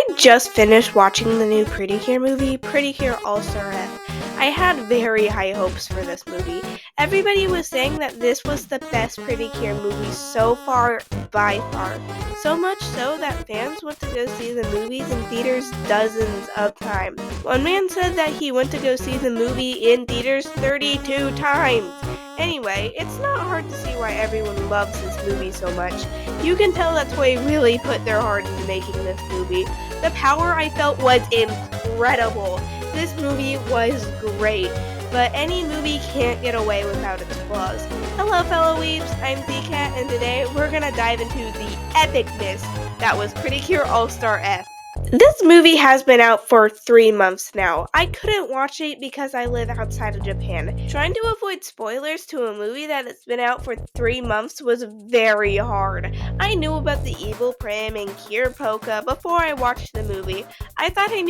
I just finished watching the new Precure movie, Precure All Star F. I had very high hopes for this movie. Everybody was saying that this was the best Precure movie so far, by far. So much so that fans went to go see the movies in theaters dozens of times. One man said that he went to go see the movie in theaters 32 times. Anyway, it's not hard to see why everyone loves this movie so much. You can tell that Toei really put their heart into making this movie. The power I felt was incredible. This movie was great, but any movie can't get away without its flaws. Hello fellow weebs, I'm Zcat, and today we're gonna dive into the epicness that was Precure All Star F. This movie has been out for 3 months now. I couldn't watch it because I live outside of Japan. Trying to avoid spoilers to a movie that has been out for 3 months was very hard. I knew about the evil Prim and Cure Poco before I watched the movie. I thought I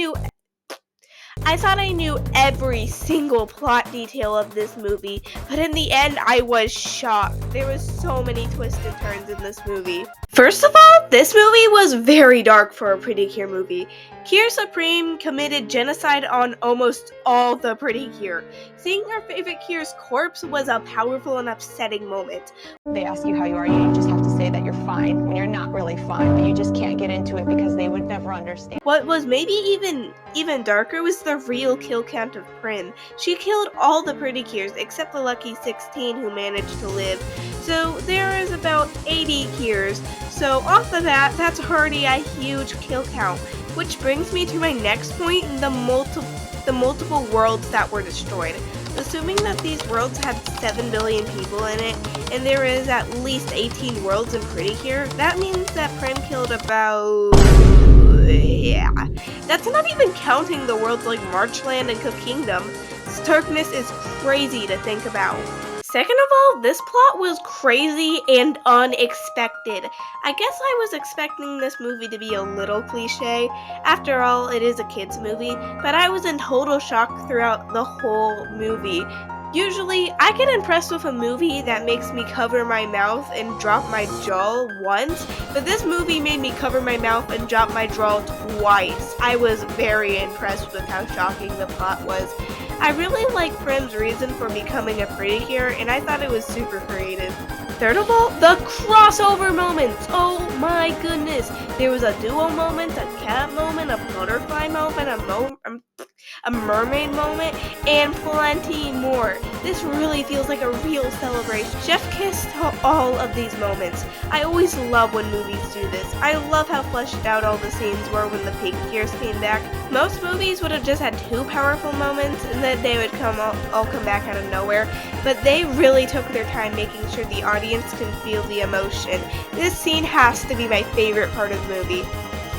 knew every single plot detail of this movie, but in the end, I was shocked. There was so many twists and turns in this movie. First of all, this movie was very dark for a Precure movie. Cure Supreme committed genocide on almost all the Precure. Seeing our favorite Cure's corpse was a powerful and upsetting moment. They ask you how you are, you just have to say that you're fine when you're not really fine, but you just can't get into it because they would never understand. What was maybe even darker was the real kill count of Prim. She killed all the Precures except the lucky 16 who managed to live. So there is about 80 Cures. So off the bat, that's already a huge kill count. Which brings me to my next point, the multiple worlds that were destroyed. Assuming that these worlds had 7 billion people in it, and there is at least 18 worlds in Precure, that means that Prim killed about... yeah. That's not even counting the worlds like Marchland and Cook Kingdom. Starkness is crazy to think about. Second of all, this plot was crazy and unexpected. I guess I was expecting this movie to be a little cliche. After all, it is a kids movie, but I was in total shock throughout the whole movie. Usually, I get impressed with a movie that makes me cover my mouth and drop my jaw once, but this movie made me cover my mouth and drop my jaw twice. I was very impressed with how shocking the plot was. I really like Prim's reason for becoming a Precure, and I thought it was super creative. Third of all, the crossover moments! Oh my goodness! There was a duo moment, a cat moment, a butterfly moment, a mermaid moment, and plenty more. This really feels like a real celebration. Chef kissed all of these moments. I always love when movies do this. I love how fleshed out all the scenes were when the pink Cures came back. Most movies would have just had 2 powerful moments and then they would all come back out of nowhere, but they really took their time making sure the audience can feel the emotion. This scene has to be my favorite part of the movie.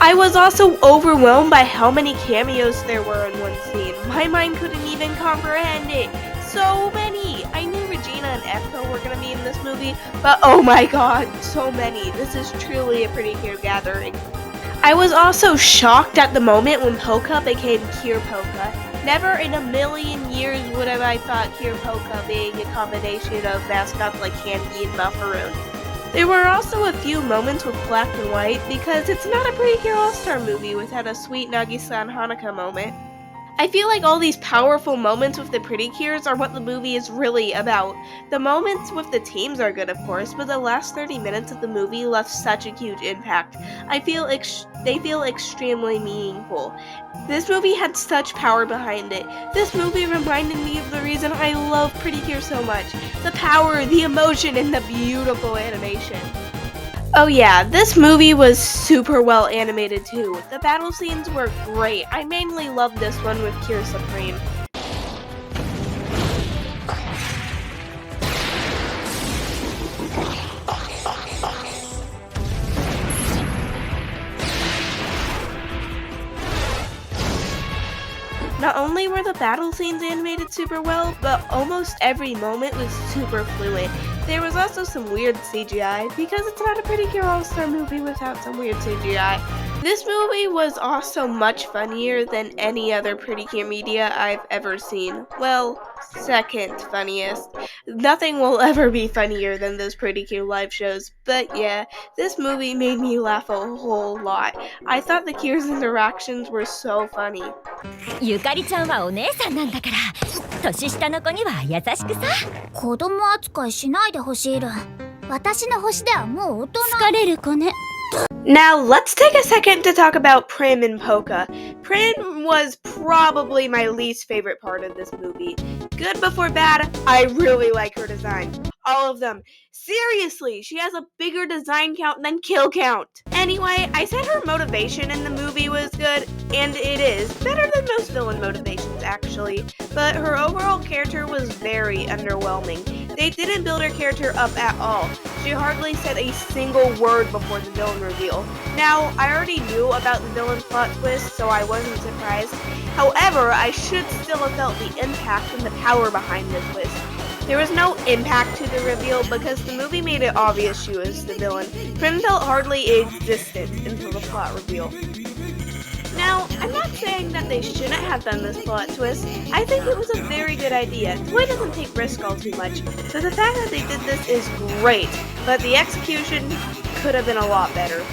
I was also overwhelmed by how many cameos there were in one scene. My mind couldn't even comprehend it. So many! I knew Regina and Echo were going to be in this movie, but oh my god, so many. This is truly a Precure gathering. I was also shocked at the moment when Poco became Cure Poco. Never in a million years would have I thought Cure Poco being a combination of mascots like Candy and Deltarune. There were also a few moments with black and white because it's not a Precure All-Star movie without a sweet Nagi-san Hanukkah moment. I feel like all these powerful moments with the Precures are what the movie is really about. The moments with the teams are good, of course, but the last 30 minutes of the movie left such a huge impact. I feel they feel extremely meaningful. This movie had such power behind it. This movie reminded me of the reason I love Precure so much. The power, the emotion, and the beautiful animation. Oh yeah, this movie was super well animated too. The battle scenes were great. I mainly loved this one with Cure Supreme. Not only were the battle scenes animated super well, but almost every moment was super fluent. There was also some weird CGI, because it's not a Precure All-Star movie without some weird CGI. This movie was also much funnier than any other Precure media I've ever seen. Well, second funniest. Nothing will ever be funnier than those Precure live shows, but yeah, this movie made me laugh a whole lot. I thought the Cure's interactions were so funny. ゆかりちゃんはお姉さんなんだから年下の子には優しくさ子供扱いしないでほしいる。私の星ではもう大人。疲れる子ね Now, let's take a second to talk about Prim and Poco. Prim was probably my least favorite part of this movie. Good before bad, I really like her design. All of them. Seriously, she has a bigger design count than kill count. Anyway, I said her motivation in the movie was good, and it is. Better than most villain motivations, actually. But her overall character was very underwhelming. They didn't build her character up at all. She hardly said a single word before the villain reveal. Now, I already knew about the villain's plot twist, so I wasn't surprised. However, I should still have felt the impact and the power behind the twist. There was no impact to the reveal because the movie made it obvious she was the villain. Prim felt hardly existent until the plot reveal. Now, I'm not saying that they shouldn't have done this plot twist. I think it was a very good idea. Toy doesn't take risk all too much, so the fact that they did this is great, but the execution could have been a lot better.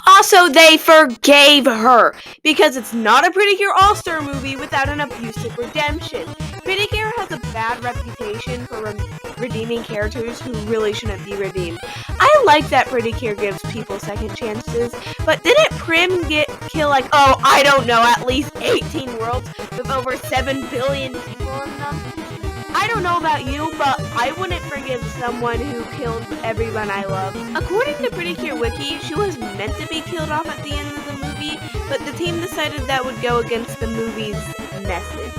Also, they forgave her, because it's not a Precure All Star movie without an abusive redemption. Precure has a bad reputation for redeeming characters who really shouldn't be redeemed. I like that Precure gives people second chances, but didn't Prim kill at least 18 worlds with over 7 billion people in them? I don't know about you, but I wouldn't forgive someone who killed everyone I love. According to Precure Wiki, she was meant to be killed off at the end of the movie, but the team decided that would go against the movie's message.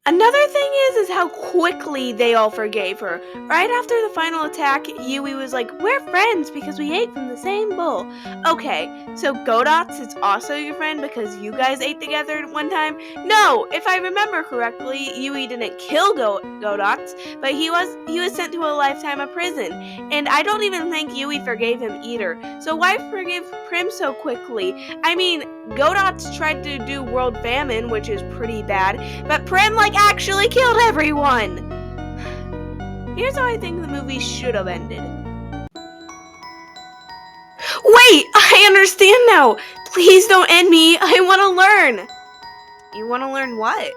Another thing is how quickly they all forgave her. Right after the final attack, Yui was like, "We're friends because we ate from the same bowl." Okay, so Godots is also your friend because you guys ate together at one time? No, if I remember correctly, Yui didn't kill Godots, but he was sent to a lifetime of prison. And I don't even think Yui forgave him either. So why forgive Prim so quickly? I mean, Godots tried to do world famine, which is pretty bad, but Prim actually killed everyone! Here's how I think the movie should have ended. Wait! I understand now! Please don't end me! I want to learn! You want to learn what?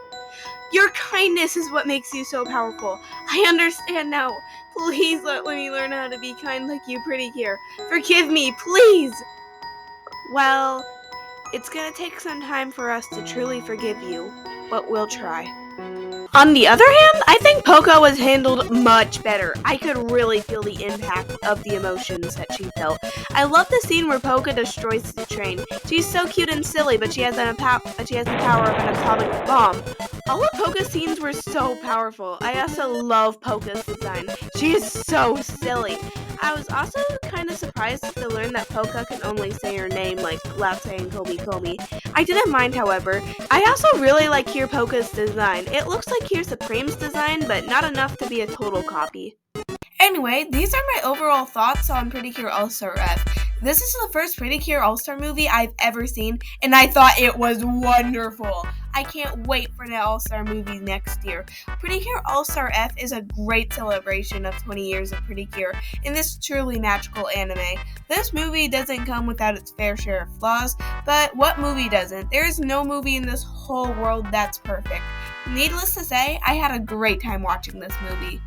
Your kindness is what makes you so powerful. I understand now. Please let me learn how to be kind like you, Precure. Forgive me, please! Well, it's gonna take some time for us to truly forgive you, but we'll try. On the other hand, I think Poco was handled much better. I could really feel the impact of the emotions that she felt. I love the scene where Poco destroys the train. She's so cute and silly, but she has the power of an atomic bomb. All of Poco's scenes were so powerful. I also love Poco's design. She is so silly. I was also kind of surprised to learn that Poco can only say her name without saying Komi. I didn't mind, however. I also really like Cure Poco's design. It looks like Cure Supreme's design, but not enough to be a total copy. Anyway, these are my overall thoughts on Precure All Star F. This is the first Precure All Star movie I've ever seen, and I thought it was wonderful. I can't wait for the All Star movie next year. Precure All Star F is a great celebration of 20 years of Precure in this truly magical anime. This movie doesn't come without its fair share of flaws, but what movie doesn't? There is no movie in this whole world that's perfect. Needless to say, I had a great time watching this movie.